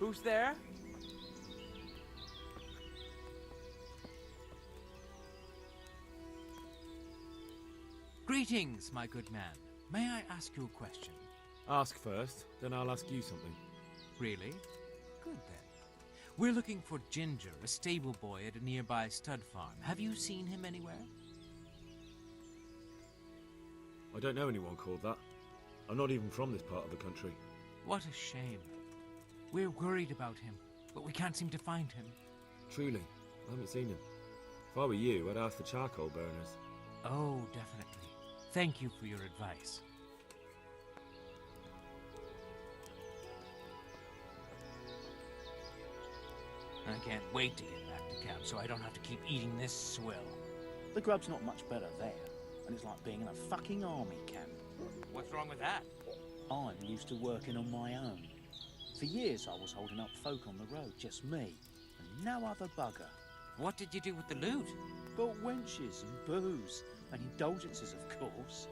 Who's there? Greetings, my good man. May I ask you a question? Ask first, then I'll ask you something. Really? Good then. We're looking for Ginger, a stable boy at a nearby stud farm. Have you seen him anywhere? I don't know anyone called that. I'm not even from this part of the country. What a shame. We're worried about him, but we can't seem to find him. Truly, I haven't seen him. If I were you, I'd ask the charcoal burners. Oh, definitely. Thank you for your advice. I can't wait to get back to camp so I don't have to keep eating this swill. The grub's not much better there, and it's like being in a fucking army camp. What's wrong with that? I'm used to working on my own. For years I was holding up folk on the road, just me, and no other bugger. What did you do with the loot? Bought wenches and booze, and indulgences of course.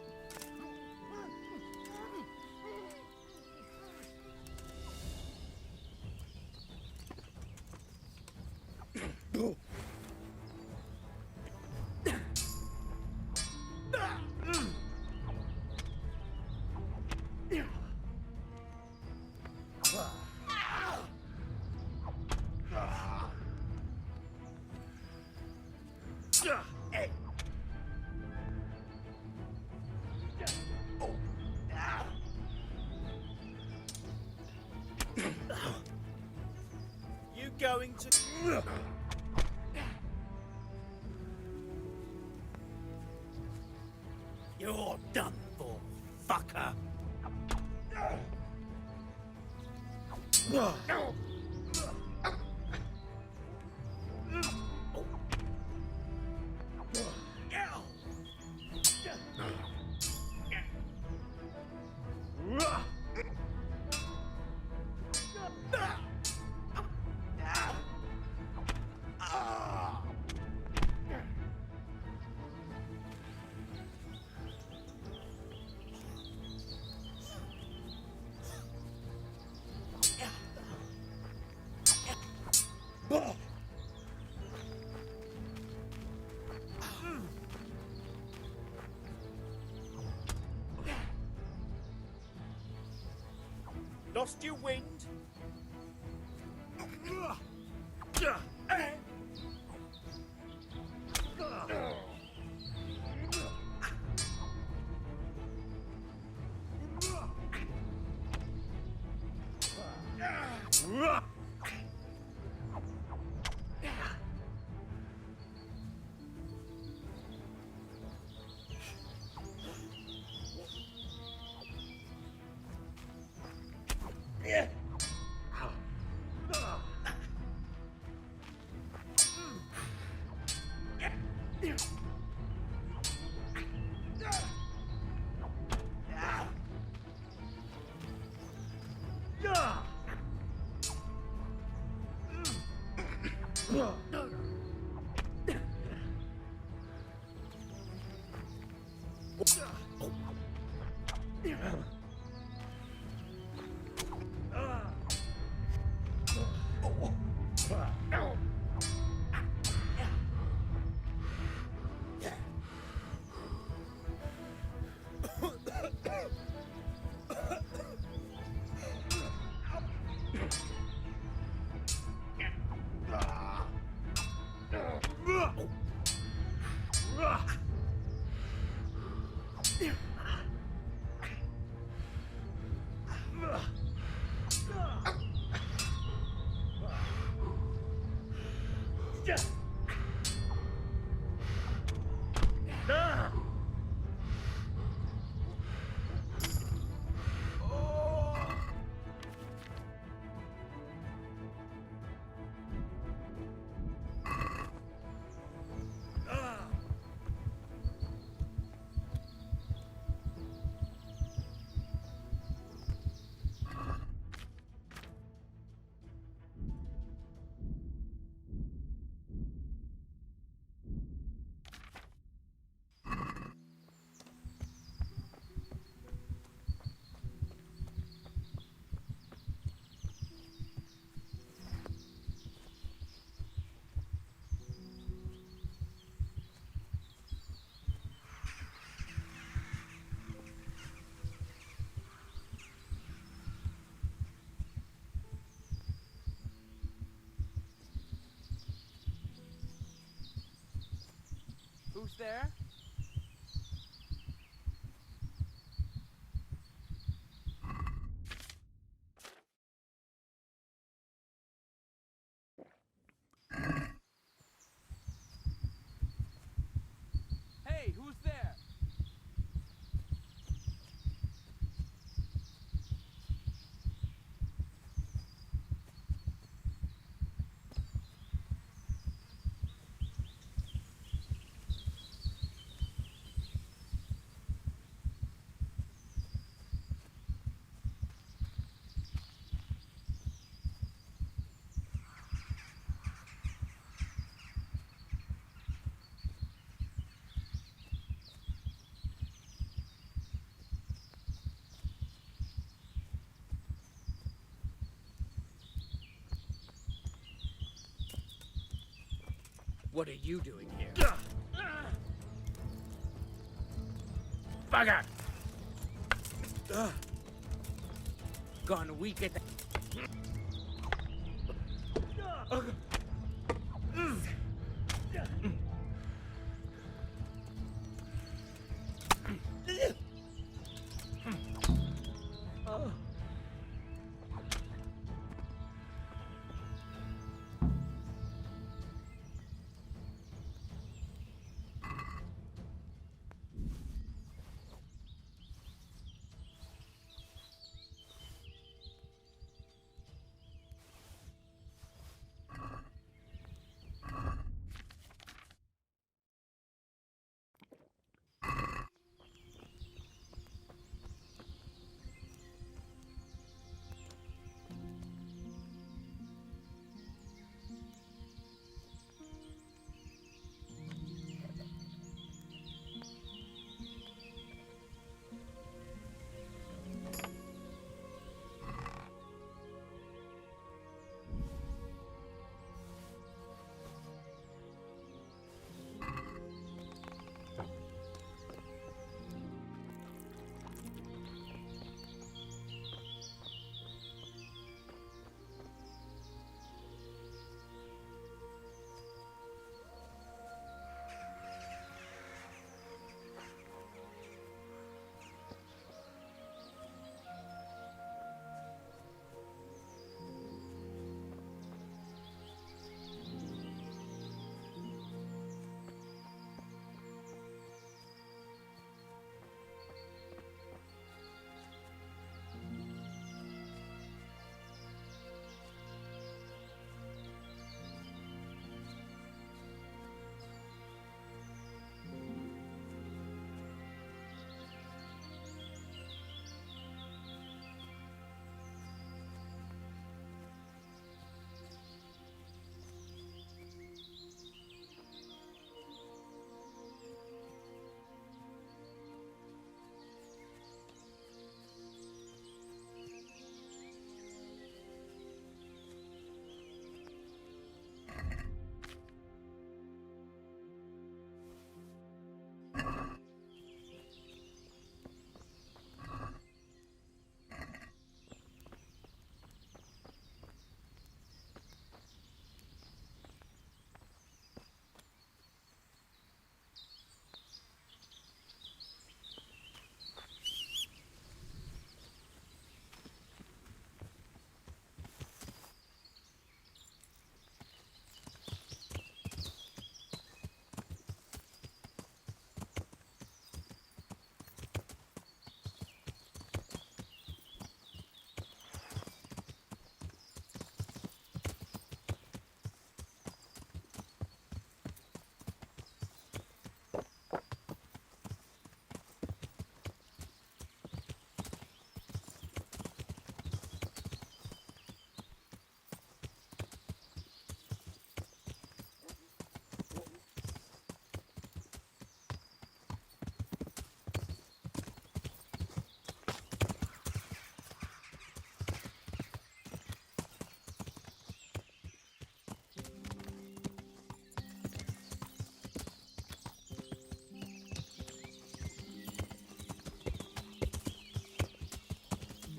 You going to... You're done for, fucker. Lost your wind? Who's there? Hey, who's there? What are you doing here? Bugger! Gone weak at the...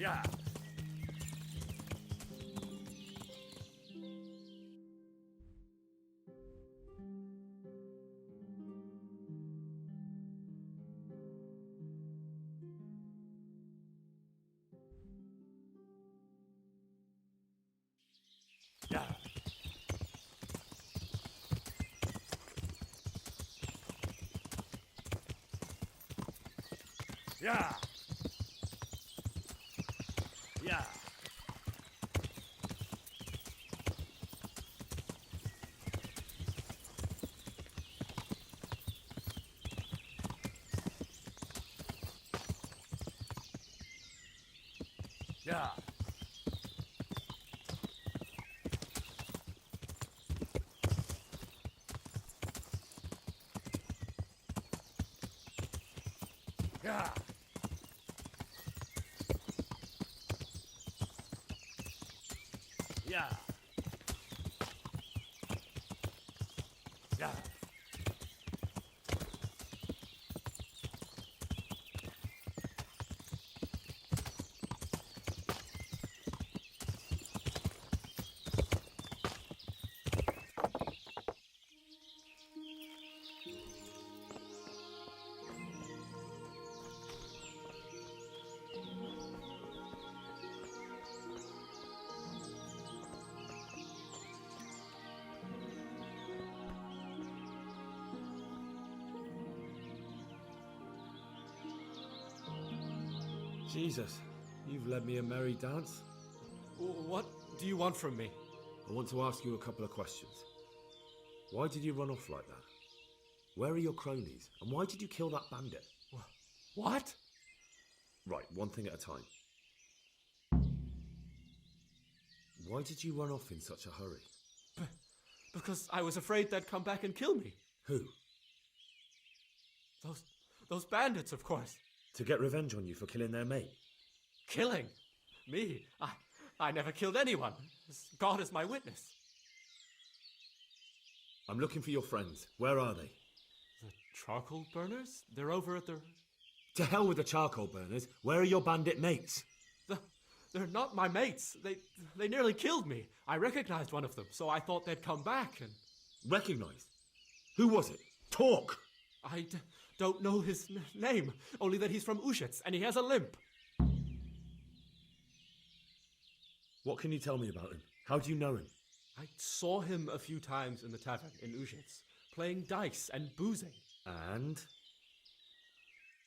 Yeah. Yeah. Yeah. Yeah. Yeah. Yeah. Yeah. Jesus, you've led me a merry dance. What do you want from me? I want to ask you a couple of questions. Why did you run off like that? Where are your cronies? And why did you kill that bandit? What? Right, one thing at a time. Why did you run off in such a hurry? Because I was afraid they'd come back and kill me. Who? Those bandits, of course. To get revenge on you for killing their mate? Killing? Me? I never killed anyone. God is my witness. I'm looking for your friends. Where are they? The charcoal burners? They're over at the... To hell with the charcoal burners. Where are your bandit mates? They're not my mates. They nearly killed me. I recognized one of them, so I thought they'd come back and... Recognized? Who was it? Talk! I don't know his name, only that he's from Ushitz and he has a limp. What can you tell me about him? How do you know him? I saw him a few times in the tavern in Ushitz, playing dice and boozing. And?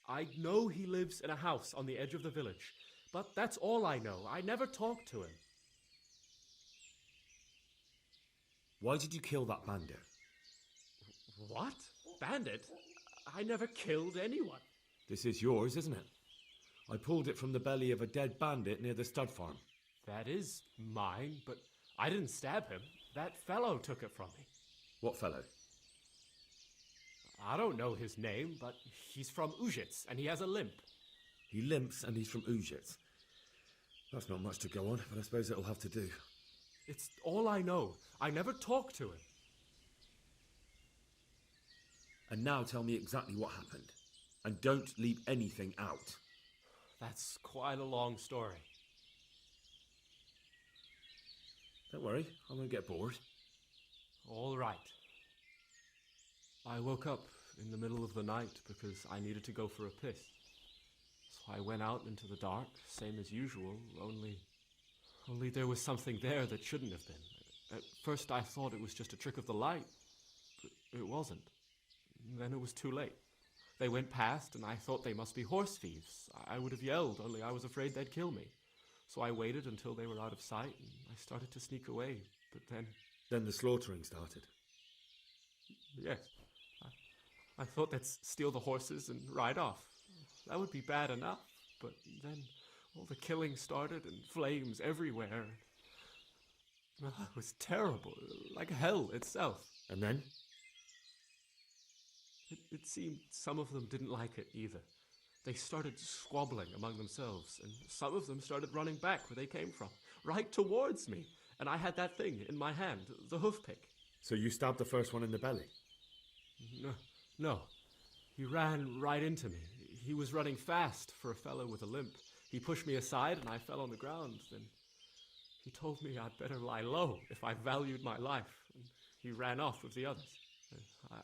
I know he lives in a house on the edge of the village, but that's all I know. I never talked to him. Why did you kill that bandit? What? Bandit? I never killed anyone. This is yours, isn't it? I pulled it from the belly of a dead bandit near the stud farm. That is mine, but I didn't stab him. That fellow took it from me. What fellow? I don't know his name, but he's from Ushitz and he has a limp. He limps and he's from Ushitz. That's not much to go on, but I suppose it'll have to do. It's all I know. I never talked to him. And now tell me exactly what happened. And don't leave anything out. That's quite a long story. Don't worry, I won't get bored. All right. I woke up in the middle of the night because I needed to go for a piss. So I went out into the dark, same as usual, only there was something there that shouldn't have been. At first I thought it was just a trick of the light, but it wasn't. Then it was too late. They went past and I thought they must be horse thieves. I would have yelled, only I was afraid they'd kill me. So I waited until they were out of sight and I started to sneak away, but then... Then the slaughtering started. Yes. I thought they'd steal the horses and ride off. That would be bad enough, but then all the killing started and flames everywhere. It was terrible, like hell itself. And then? It seemed some of them didn't like it either. They started squabbling among themselves, and some of them started running back where they came from, right towards me. And I had that thing in my hand, the hoof pick. So you stabbed the first one in the belly? No. He ran right into me. He was running fast for a fellow with a limp. He pushed me aside and I fell on the ground. Then he told me I'd better lie low if I valued my life. And he ran off with the others.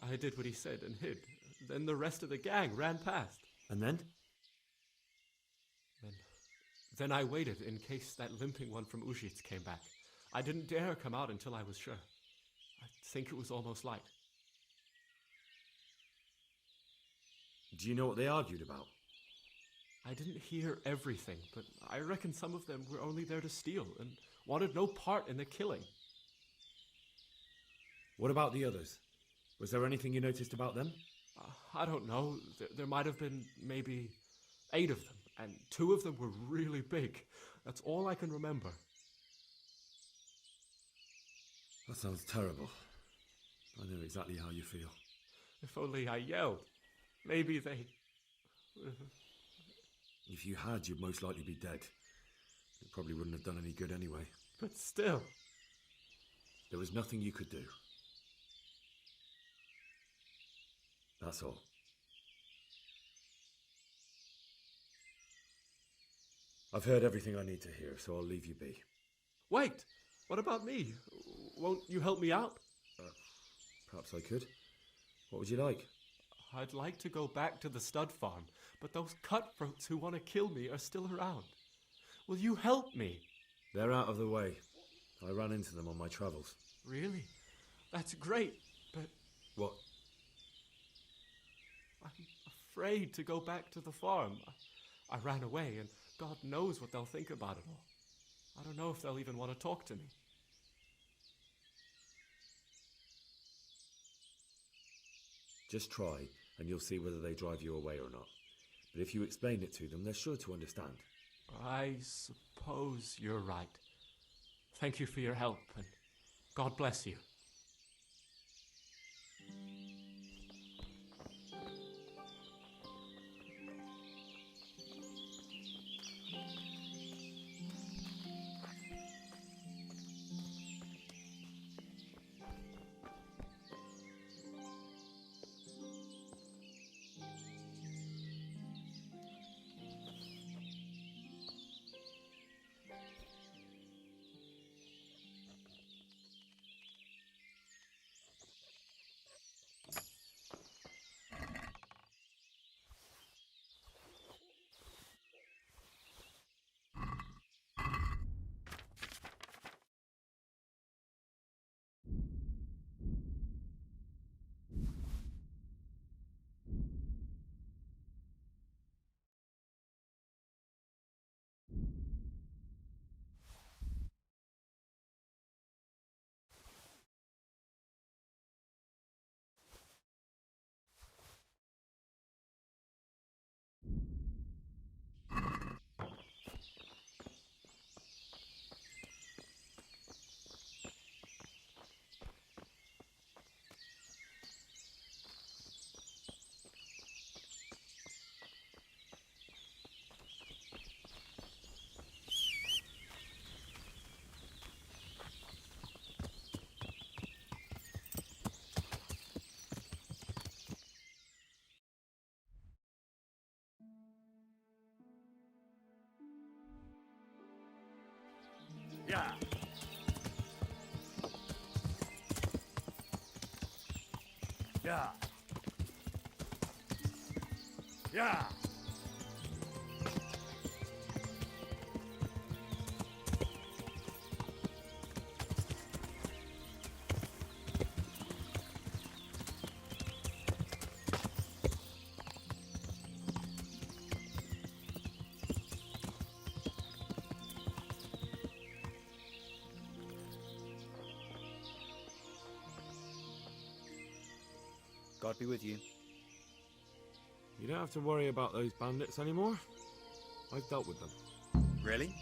I did what he said and hid. Then the rest of the gang ran past. And then? Then I waited in case that limping one from Ushitz came back. I didn't dare come out until I was sure. I think it was almost light. Do you know what they argued about? I didn't hear everything, but I reckon some of them were only there to steal and wanted no part in the killing. What about the others? Was there anything you noticed about them? I don't know. There might have been maybe 8 of them, and 2 of them were really big. That's all I can remember. That sounds terrible. I know exactly how you feel. If only I yelled. Maybe they... If you had, you'd most likely be dead. It probably wouldn't have done any good anyway. But still... There was nothing you could do. That's all. I've heard everything I need to hear, so I'll leave you be. Wait! What about me? Won't you help me out? Perhaps I could. What would you like? I'd like to go back to the stud farm, but those cutthroats who want to kill me are still around. Will you help me? They're out of the way. I ran into them on my travels. Really? That's great, but What? I'm afraid to go back to the farm. I ran away, and God knows what they'll think about it all. I don't know if they'll even want to talk to me. Just try, and you'll see whether they drive you away or not. But if you explain it to them, they're sure to understand. I suppose you're right. Thank you for your help, and God bless you. Yeah. Yeah. Yeah. God be with you. You don't have to worry about those bandits anymore. I've dealt with them. Really?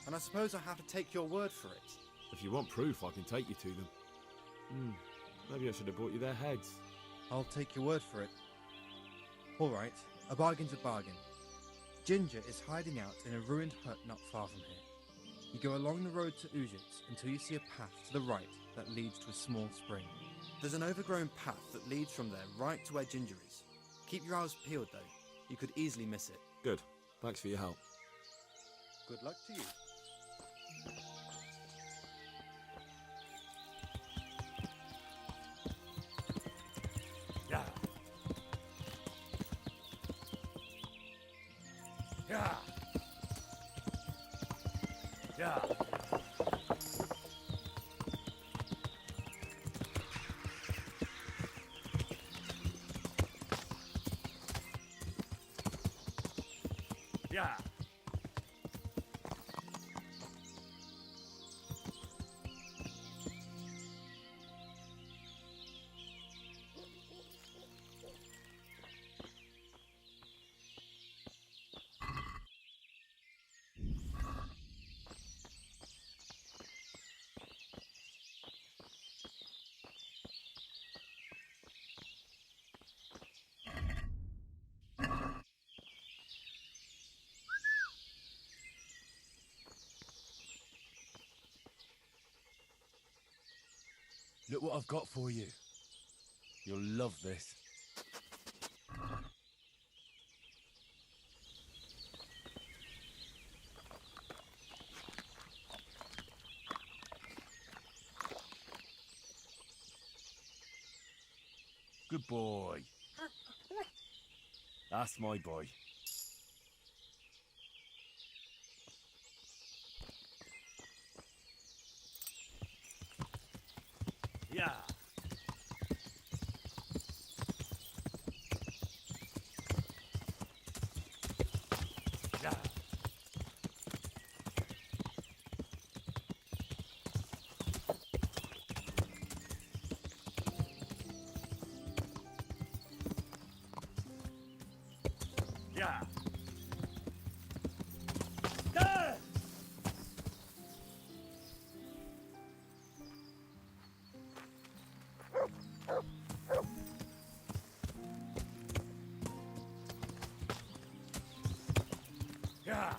And I suppose I have to take your word for it. If you want proof, I can take you to them. Maybe I should have brought you their heads. I'll take your word for it. All right, a bargain's a bargain. Ginger is hiding out in a ruined hut not far from here. You go along the road to Ujits until you see a path to the right that leads to a small spring. There's an overgrown path that leads from there right to where Ginger is. Keep your eyes peeled, though. You could easily miss it. Good. Thanks for your help. Good luck to you. Yeah. Yeah. Yeah. Yeah. Look what I've got for you. You'll love this. Good boy. That's my boy. Yeah. Yeah. Yeah. Ah! Yeah.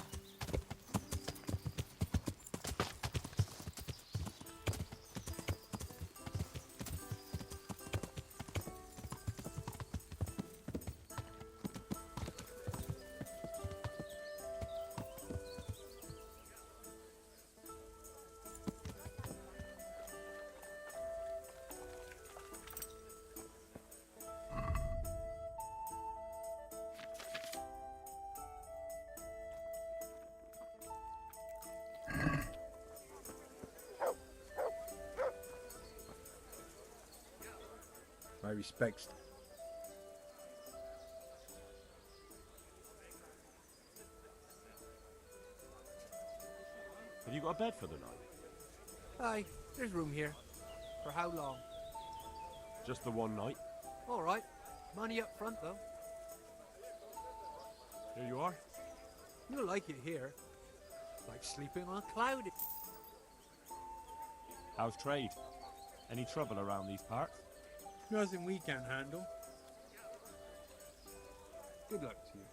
My respects. Have you got a bed for the night? Aye, there's room here. For how long? Just the one night? All right. Money up front, though. Here you are. You'll like it here. Like sleeping on a cloud. How's trade? Any trouble around these parts? Nothing we can't handle. Good luck to you.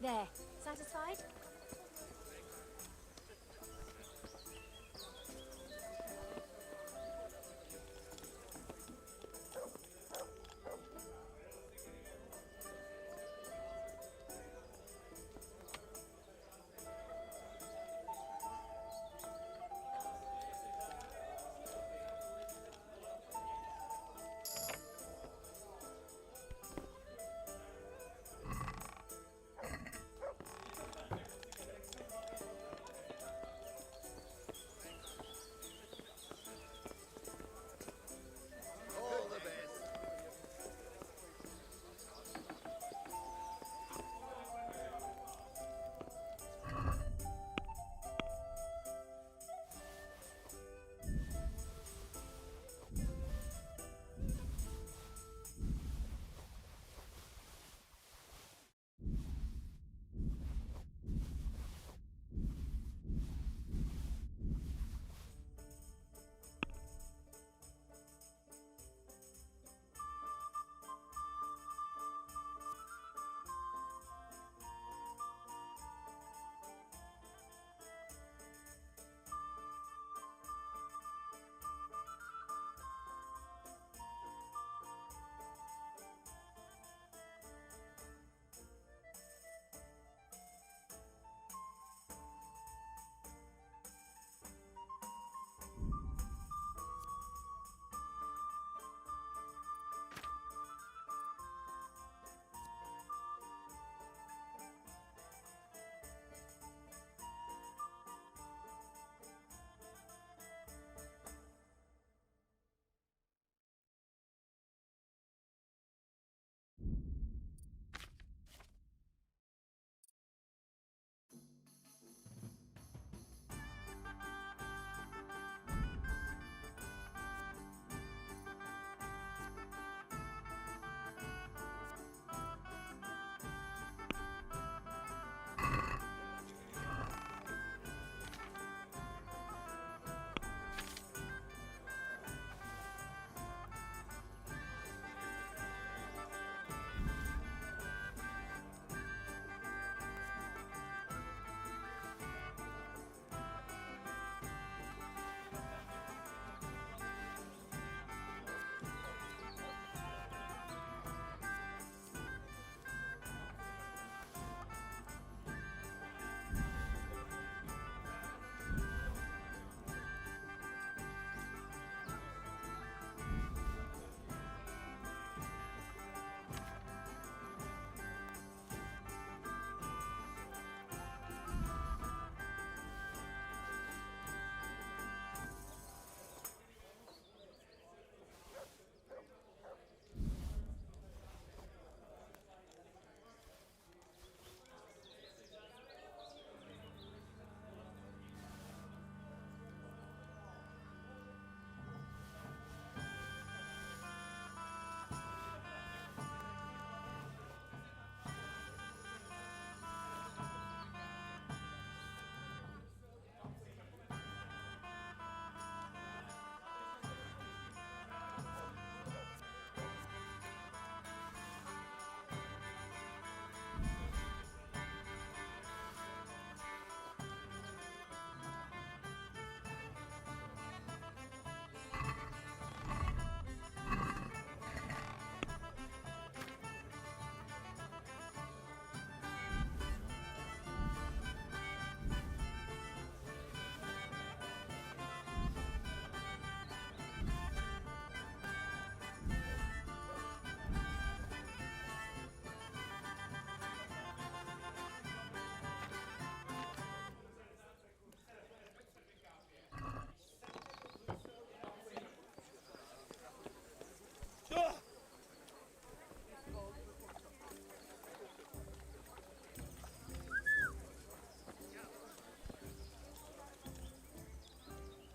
There, satisfied?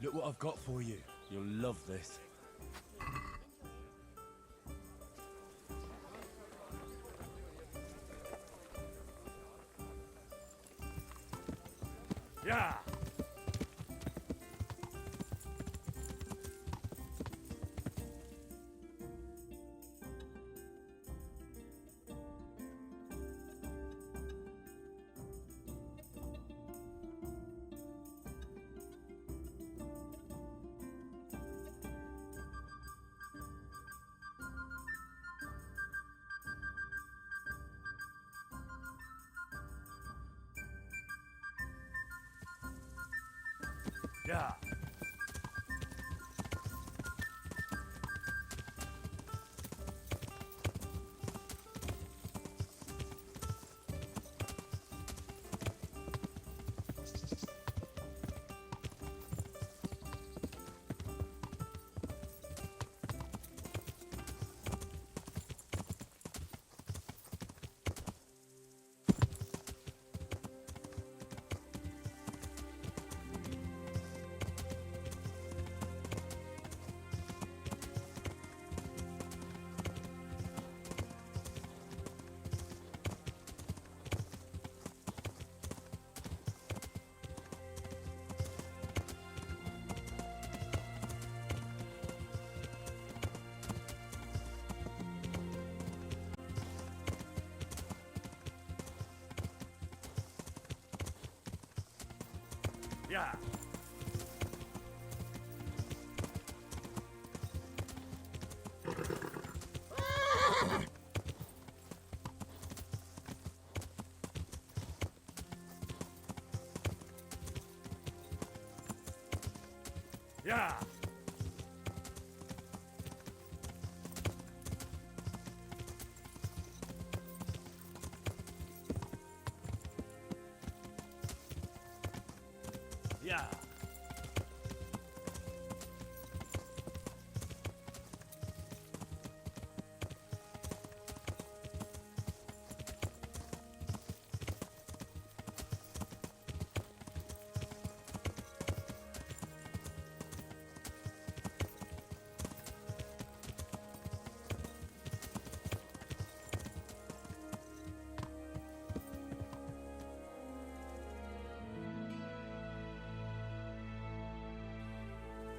Look what I've got for you. You'll love this. Yeah. Yeah. Yeah. Yeah. Yeah.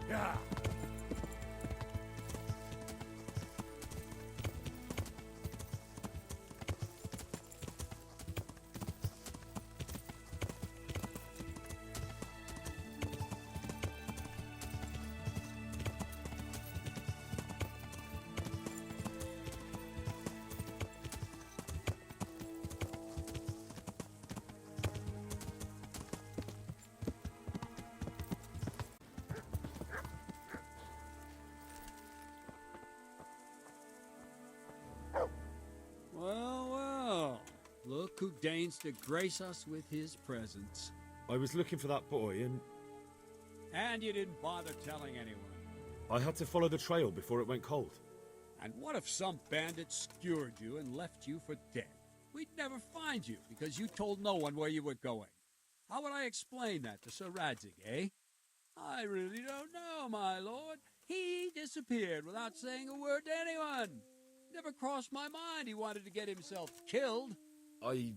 Yeah. Well, well. Look who deigns to grace us with his presence. I was looking for that boy and And you didn't bother telling anyone. I had to follow the trail before it went cold. And what if some bandit skewered you and left you for dead? We'd never find you because you told no one where you were going. How would I explain that to Sir Radzig, eh? I really don't know, my lord. He disappeared without saying a word to anyone. Never crossed my mind he wanted to get himself killed. I...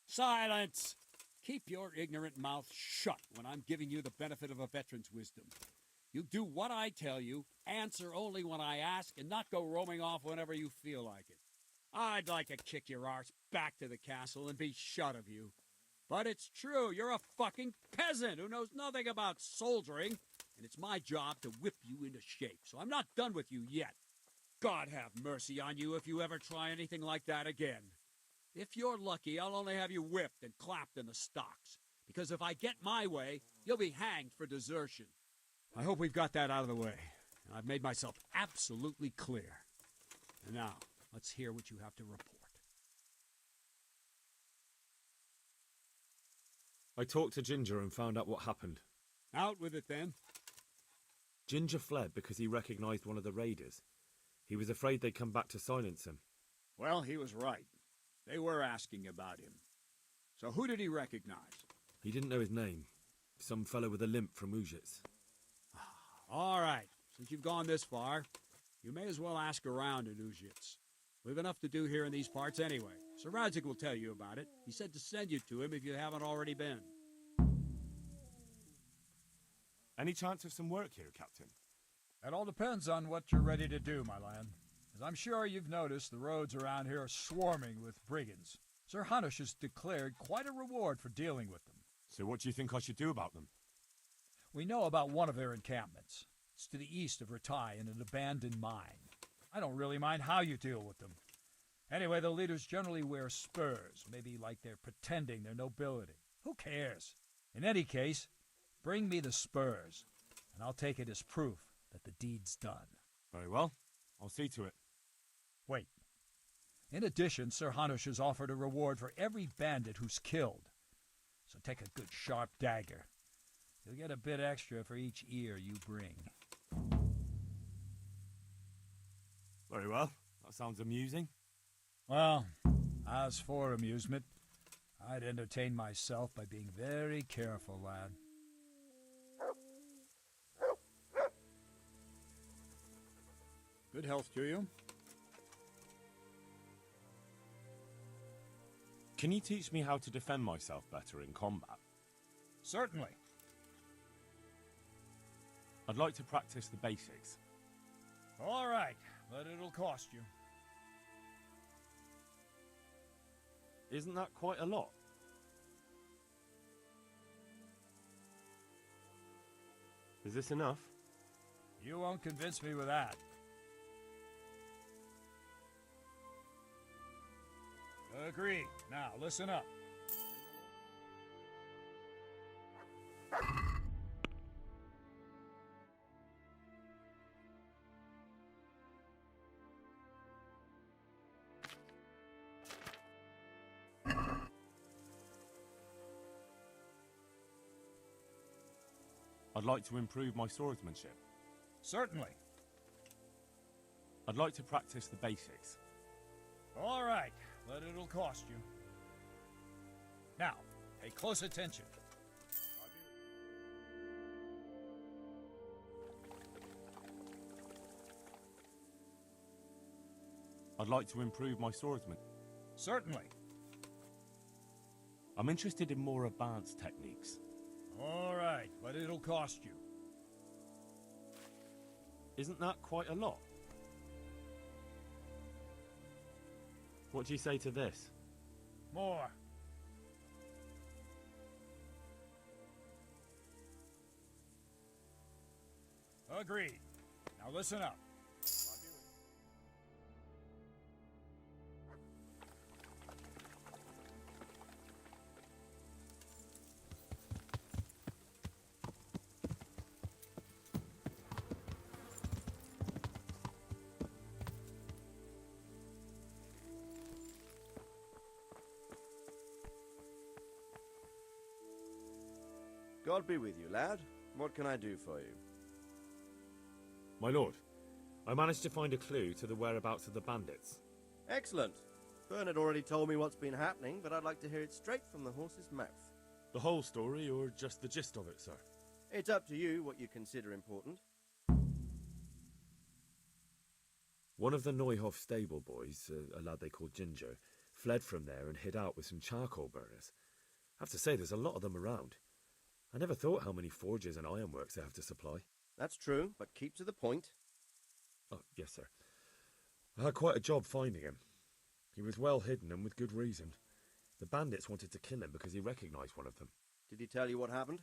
Silence! Keep your ignorant mouth shut when I'm giving you the benefit of a veteran's wisdom. You do what I tell you, answer only when I ask, and not go roaming off whenever you feel like it. I'd like to kick your arse back to the castle and be shut of you. But it's true, you're a fucking peasant who knows nothing about soldiering, and it's my job to whip you into shape, so I'm not done with you yet. God have mercy on you if you ever try anything like that again. If you're lucky, I'll only have you whipped and clapped in the stocks, because if I get my way, you'll be hanged for desertion. I hope we've got that out of the way, and I've made myself absolutely clear. And now, let's hear what you have to report. I talked to Ginger and found out what happened. Out with it, then. Ginger fled because he recognized one of the raiders. He was afraid they'd come back to silence him. Well, he was right. They were asking about him. So who did he recognize? He didn't know his name. Some fellow with a limp from Ujits. All right. Since you've gone this far, you may as well ask around in Ujits. We've enough to do here in these parts anyway. Sir Radzik will tell you about it. He said to send you to him if you haven't already been. Any chance of some work here, Captain? It all depends on what you're ready to do, my lad. As I'm sure you've noticed, the roads around here are swarming with brigands. Sir Hanush has declared quite a reward for dealing with them. So what do you think I should do about them? We know about one of their encampments. It's to the east of Ratai in an abandoned mine. I don't really mind how you deal with them. Anyway, the leaders generally wear spurs, maybe like they're pretending they're nobility. Who cares? In any case, bring me the spurs, and I'll take it as proof that the deed's done. Very well. I'll see to it. Wait. In addition, Sir Hanush has offered a reward for every bandit who's killed. So take a good sharp dagger. You'll get a bit extra for each ear you bring. Very well. That sounds amusing. Well, as for amusement, I'd entertain myself by being very careful, lad. Good health to you. Can you teach me how to defend myself better in combat? Certainly. I'd like to practice the basics. All right, but it'll cost you. Isn't that quite a lot? Is this enough? You won't convince me with that. Agreed. Now, listen up. I'd like to improve my swordsmanship. Certainly. I'd like to practice the basics. All right, but it'll cost you. Now, pay close attention. I'd like to improve my swordsman. Certainly. I'm interested in more advanced techniques. All right, but it'll cost you. Isn't that quite a lot? What do you say to this? More. Agreed. Now listen up. God be with you, lad. What can I do for you? My lord, I managed to find a clue to the whereabouts of the bandits. Excellent. Bernard already told me what's been happening, but I'd like to hear it straight from the horse's mouth. The whole story, or just the gist of it, sir? It's up to you what you consider important. One of the Neuhoff stable boys, a lad they called Ginger, fled from there and hid out with some charcoal burners. I have to say, there's a lot of them around. I never thought how many forges and ironworks they have to supply. That's true, but keep to the point. Oh, yes, sir. I had quite a job finding him. He was well hidden and with good reason. The bandits wanted to kill him because he recognised one of them. Did he tell you what happened?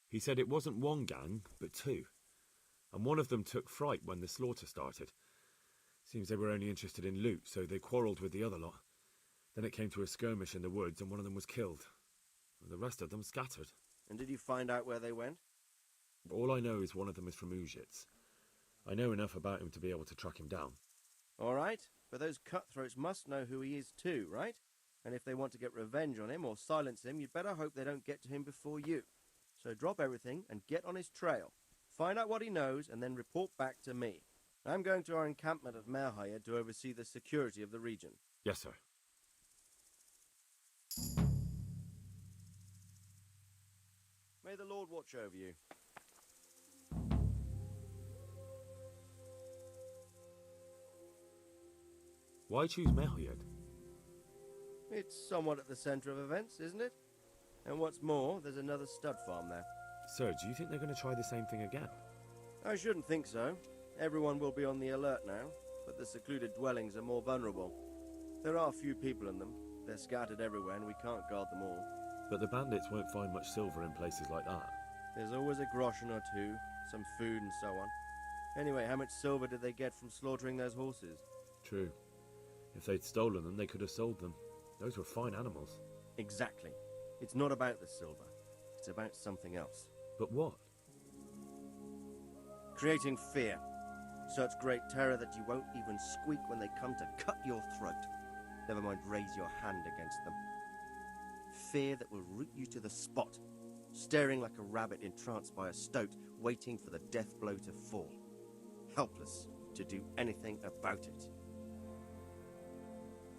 He said it wasn't one gang, but two. And one of them took fright when the slaughter started. Seems they were only interested in loot, so they quarrelled with the other lot. Then it came to a skirmish in the woods and one of them was killed. And the rest of them scattered. And did you find out where they went? All I know is one of them is from Ujits. I know enough about him to be able to track him down. All right, but those cutthroats must know who he is too, right? And if they want to get revenge on him or silence him, you'd better hope they don't get to him before you. So drop everything and get on his trail. Find out what he knows and then report back to me. I'm going to our encampment at Merhaya to oversee the security of the region. Yes, sir. May the Lord watch over you. Why choose Merriad? It's somewhat at the centre of events, isn't it? And what's more, there's another stud farm there. So, do you think they're going to try the same thing again? I shouldn't think so. Everyone will be on the alert now, but the secluded dwellings are more vulnerable. There are few people in them. They're scattered everywhere and we can't guard them all. But the bandits won't find much silver in places like that. There's always a groschen or two, some food and so on. Anyway, how much silver did they get from slaughtering those horses? True. If they'd stolen them, they could have sold them. Those were fine animals. Exactly. It's not about the silver. It's about something else. But what? Creating fear. Such great terror that you won't even squeak when they come to cut your throat. Never mind raise your hand against them. Fear that will root you to the spot, staring like a rabbit entranced by a stoat, waiting for the death blow to fall. Helpless to do anything about it.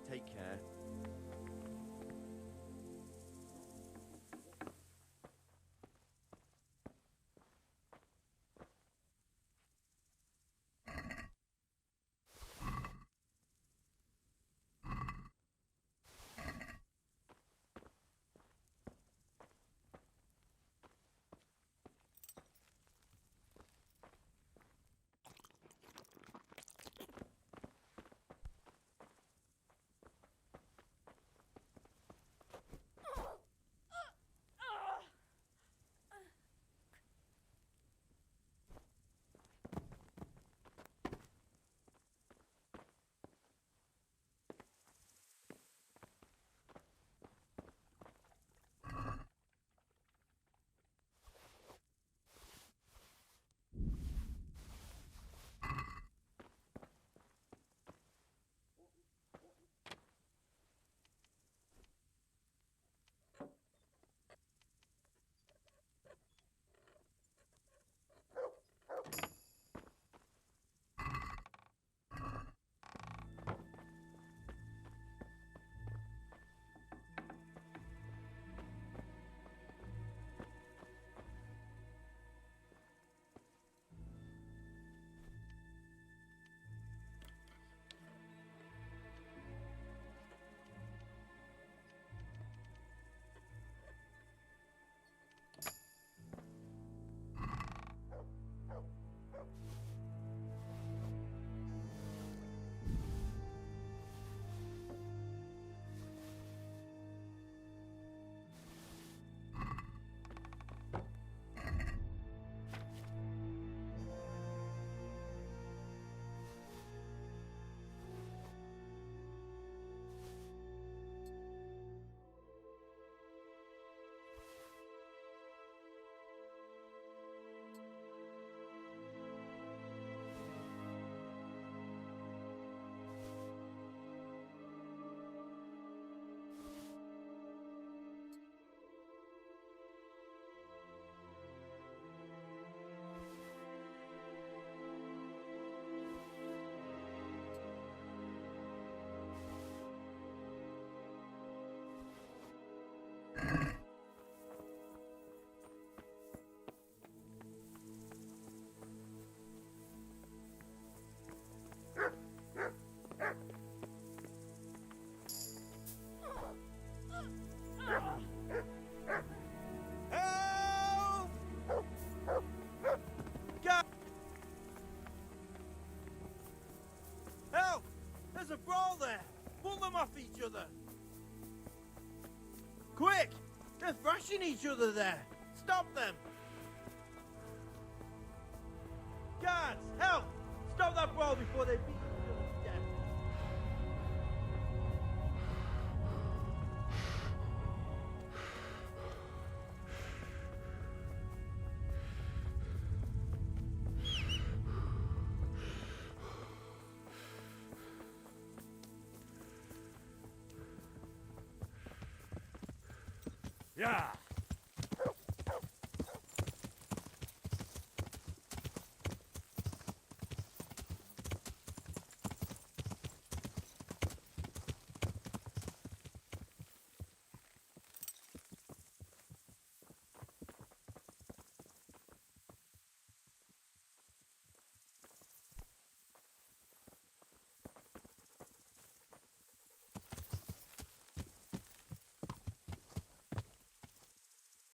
Take care. Each other. Quick! They're thrashing each other there. Stop them! Guards, help! Stop that brawl before they beat each other to death. Yeah.